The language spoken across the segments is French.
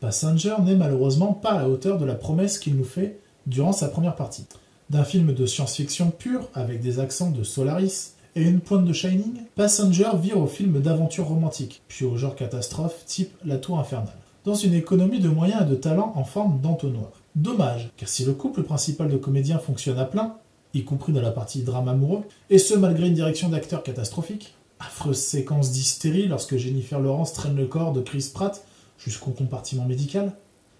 Passenger n'est malheureusement pas à la hauteur de la promesse qu'il nous fait durant sa première partie. D'un film de science-fiction pur, avec des accents de Solaris et une pointe de Shining, Passenger vire au film d'aventure romantique, puis au genre catastrophe type La Tour Infernale, dans une économie de moyens et de talents en forme d'entonnoir. Dommage, car si le couple principal de comédiens fonctionne à plein, y compris dans la partie drame amoureux, et ce malgré une direction d'acteurs catastrophique, affreuse séquence d'hystérie lorsque Jennifer Lawrence traîne le corps de Chris Pratt jusqu'au compartiment médical,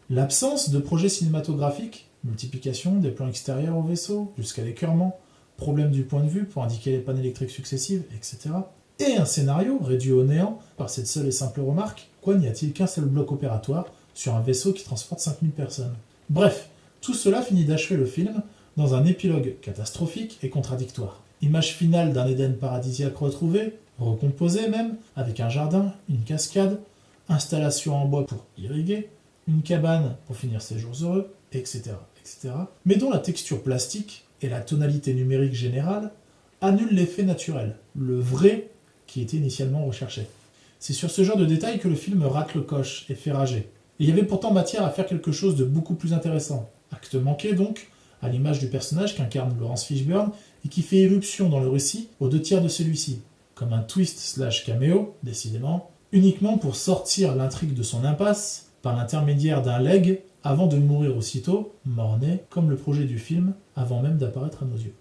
l'absence de projet cinématographique, multiplication des plans extérieurs au vaisseau jusqu'à l'écœurement, problème du point de vue pour indiquer les pannes électriques successives, etc. Et un scénario réduit au néant par cette seule et simple remarque, quoi n'y a-t-il qu'un seul bloc opératoire sur un vaisseau qui transporte 5000 personnes. Bref, tout cela finit d'achever le film dans un épilogue catastrophique et contradictoire. Image finale d'un Éden paradisiaque retrouvé, recomposé même, avec un jardin, une cascade, installation en bois pour irriguer, une cabane pour finir ses jours heureux, etc., etc., mais dont la texture plastique et la tonalité numérique générale annulent l'effet naturel, le vrai qui était initialement recherché. C'est sur ce genre de détails que le film rate le coche et fait rager. Et il y avait pourtant matière à faire quelque chose de beaucoup plus intéressant. Acte manqué donc, à l'image du personnage qu'incarne Laurence Fishburne et qui fait irruption dans le récit aux 2/3 de celui-ci, comme un twist/caméo, décidément, uniquement pour sortir l'intrigue de son impasse par l'intermédiaire d'un leg avant de mourir aussitôt, mort-né, comme le projet du film, avant même d'apparaître à nos yeux.